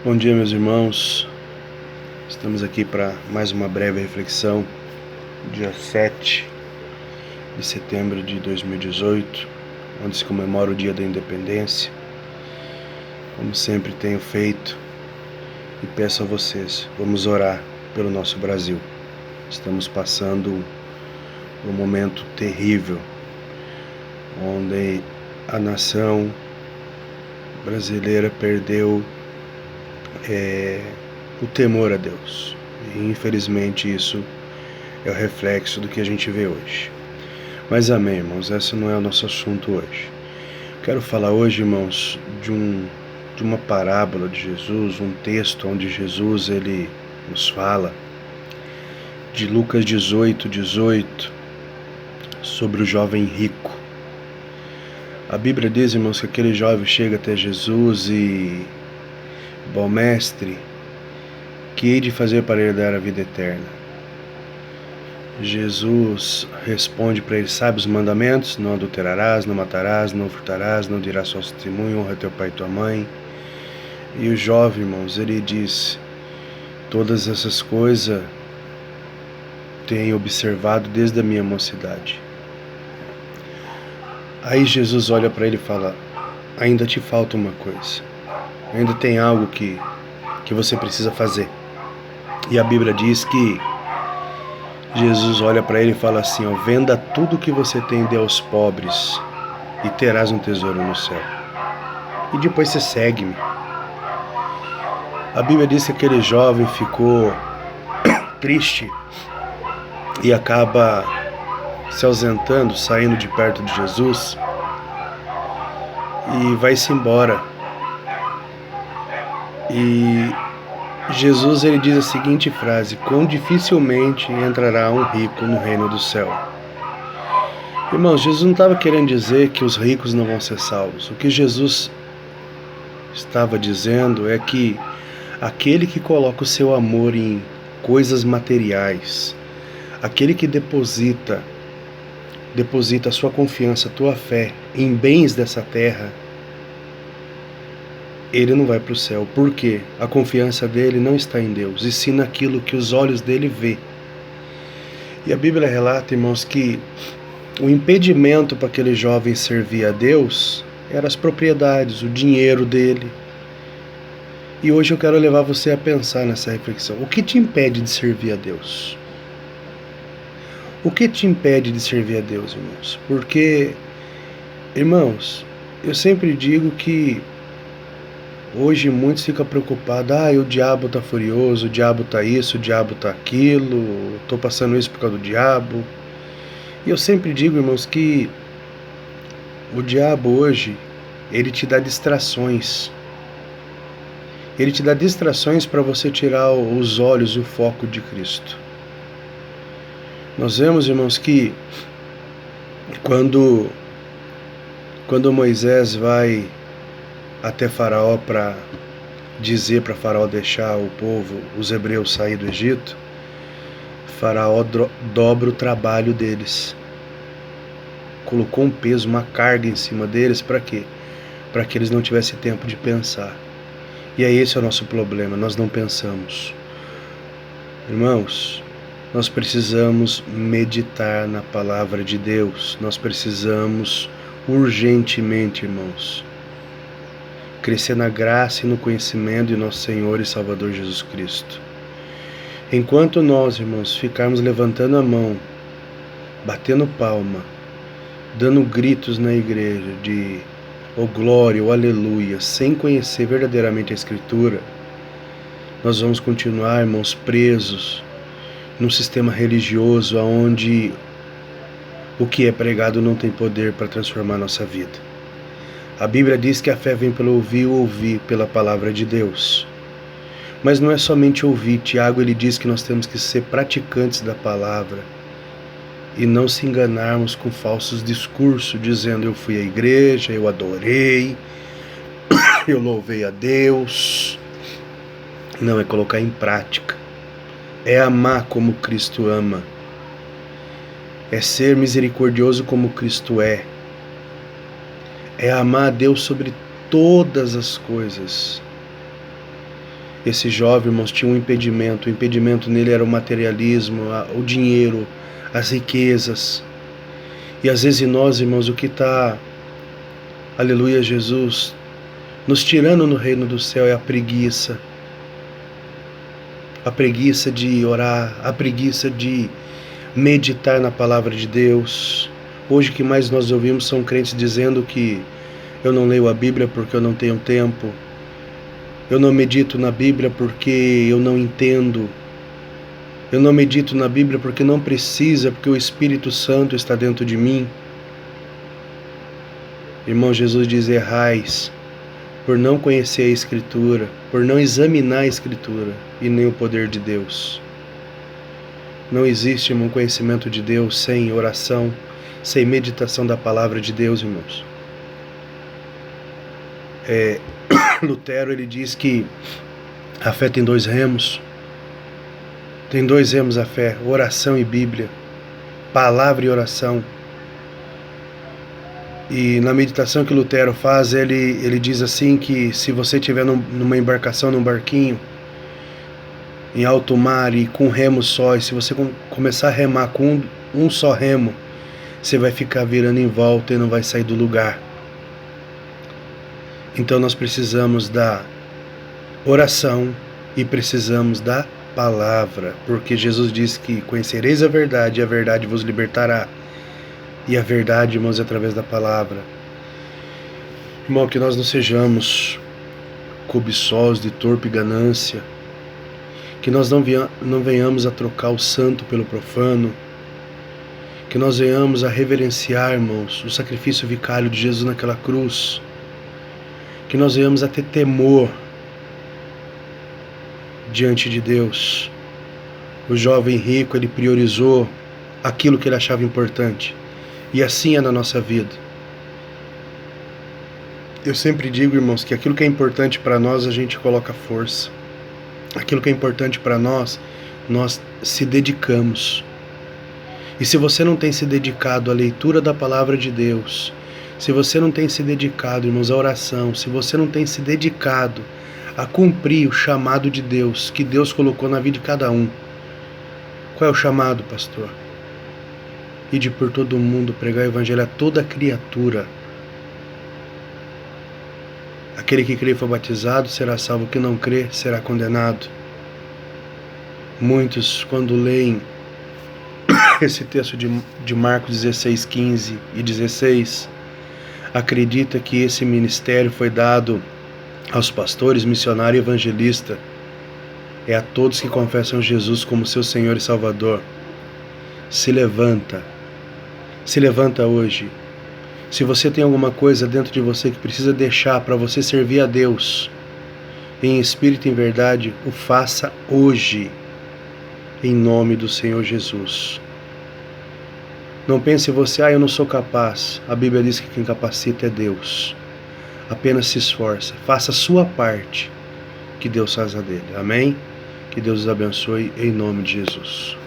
Bom dia, meus irmãos. Estamos aqui para mais uma breve reflexão, dia 7 de setembro de 2018, onde se comemora o Dia da Independência. Como sempre tenho feito, e peço a vocês, vamos orar pelo nosso Brasil. Estamos passando um momento terrível, onde a nação brasileira perdeu o temor a Deus. E infelizmente isso é o reflexo do que a gente vê hoje. Mas amém, irmãos, esse não é o nosso assunto hoje. Quero falar hoje, irmãos, de uma parábola de Jesus, um texto onde Jesus ele nos fala, de Lucas 18, sobre o jovem rico. A Bíblia diz, irmãos, que aquele jovem chega até Jesus e: bom mestre, que hei de fazer para herdar a vida eterna? Jesus responde para ele: sabe os mandamentos? Não adulterarás, não matarás, não furtarás, não dirás falso testemunho, honra teu pai e tua mãe. E o jovem, irmãos, ele diz: todas essas coisas tenho observado desde a minha mocidade. Aí Jesus olha para ele e fala: ainda te falta uma coisa. Ainda tem algo que você precisa fazer. E a Bíblia diz que Jesus olha para ele e fala assim: ó, venda tudo que você tem e dê aos pobres, e terás um tesouro no céu. E depois você segue-me. A Bíblia diz que aquele jovem ficou triste e acaba se ausentando, saindo de perto de Jesus, e vai-se embora. E Jesus ele diz a seguinte frase: quão dificilmente entrará um rico no reino do céu. Irmãos, Jesus não estava querendo dizer que os ricos não vão ser salvos. O que Jesus estava dizendo é que aquele que coloca o seu amor em coisas materiais, aquele que deposita a sua confiança, a tua fé em bens dessa terra, ele não vai para o céu. Por quê? A confiança dele não está em Deus, e sim naquilo que os olhos dele vê. E a Bíblia relata, irmãos, que o impedimento para aquele jovem servir a Deus eram as propriedades, o dinheiro dele. E hoje eu quero levar você a pensar nessa reflexão. O que te impede de servir a Deus? O que te impede de servir a Deus, irmãos? Porque, irmãos, eu sempre digo que hoje muitos ficam preocupados: o diabo está furioso, o diabo está isso, o diabo está aquilo, estou passando isso por causa do diabo. E eu sempre digo, irmãos, que o diabo hoje, ele te dá distrações. Ele te dá distrações para você tirar os olhos e o foco de Cristo. Nós vemos, irmãos, que quando Moisés vai até Faraó para dizer para Faraó deixar o povo, os hebreus, sair do Egito, Faraó dobra o trabalho deles. Colocou um peso, uma carga em cima deles, para quê? Para que eles não tivessem tempo de pensar. E é esse o nosso problema, nós não pensamos. Irmãos, nós precisamos meditar na palavra de Deus. Nós precisamos urgentemente, irmãos, crescer na graça e no conhecimento de nosso Senhor e Salvador Jesus Cristo. Enquanto nós, irmãos, ficarmos levantando a mão, batendo palma, dando gritos na igreja de oh glória, oh aleluia, sem conhecer verdadeiramente a Escritura, nós vamos continuar, irmãos, presos num sistema religioso onde o que é pregado não tem poder para transformar a nossa vida. A Bíblia diz que a fé vem pelo ouvir pela palavra de Deus. Mas não é somente ouvir. Tiago ele diz que nós temos que ser praticantes da palavra e não se enganarmos com falsos discursos, dizendo eu fui à igreja, eu adorei, eu louvei a Deus. Não, é colocar em prática. É amar como Cristo ama. É ser misericordioso como Cristo é. É amar a Deus sobre todas as coisas. Esse jovem, irmãos, tinha um impedimento. O impedimento nele era o materialismo, o dinheiro, as riquezas. E às vezes em nós, irmãos, o que está, aleluia, Jesus, nos tirando no reino do céu é a preguiça. A preguiça de orar, a preguiça de meditar na palavra de Deus. Hoje o que mais nós ouvimos são crentes dizendo que eu não leio a Bíblia porque eu não tenho tempo. Eu não medito na Bíblia porque eu não entendo. Eu não medito na Bíblia porque não precisa, porque o Espírito Santo está dentro de mim. Irmão, Jesus diz: errais por não conhecer a Escritura, por não examinar a Escritura e nem o poder de Deus. Não existe, irmão, conhecimento de Deus sem oração, sem meditação da palavra de Deus, irmãos. Lutero, ele diz que a fé tem dois remos. Tem dois remos a fé: oração e Bíblia, palavra e oração. E na meditação que Lutero faz, ele diz assim que se você estiver numa embarcação, num barquinho, em alto mar e com remo só, e se você começar a remar com um só remo, você vai ficar virando em volta e não vai sair do lugar. Então nós precisamos da oração e precisamos da palavra, porque Jesus disse que conhecereis a verdade e a verdade vos libertará. E a verdade, irmãos, é através da palavra. Irmão, que nós não sejamos cobiçosos de torpe ganância, que nós não venhamos a trocar o santo pelo profano, que nós venhamos a reverenciar, irmãos, o sacrifício vicário de Jesus naquela cruz, que nós venhamos a ter temor diante de Deus. O jovem rico, ele priorizou aquilo que ele achava importante. E assim é na nossa vida. Eu sempre digo, irmãos, que aquilo que é importante para nós, a gente coloca força. Aquilo que é importante para nós, nós se dedicamos. E se você não tem se dedicado à leitura da palavra de Deus, se você não tem se dedicado, irmãos, à oração, se você não tem se dedicado a cumprir o chamado de Deus, que Deus colocou na vida de cada um. Qual é o chamado, pastor? Ide por todo o mundo, pregar o evangelho a toda criatura. Aquele que crê e for batizado será salvo, o que não crê será condenado. Muitos, quando leem esse texto de Marcos 16, 15 e 16, acredita que esse ministério foi dado aos pastores, missionário e evangelista. É a todos que confessam Jesus como seu Senhor e Salvador. Se levanta hoje. Se você tem alguma coisa dentro de você que precisa deixar para você servir a Deus em espírito e em verdade, o faça hoje, em nome do Senhor Jesus. Não pense você: eu não sou capaz. A Bíblia diz que quem capacita é Deus. Apenas se esforça, faça a sua parte, que Deus faz a dele. Amém? Que Deus os abençoe em nome de Jesus.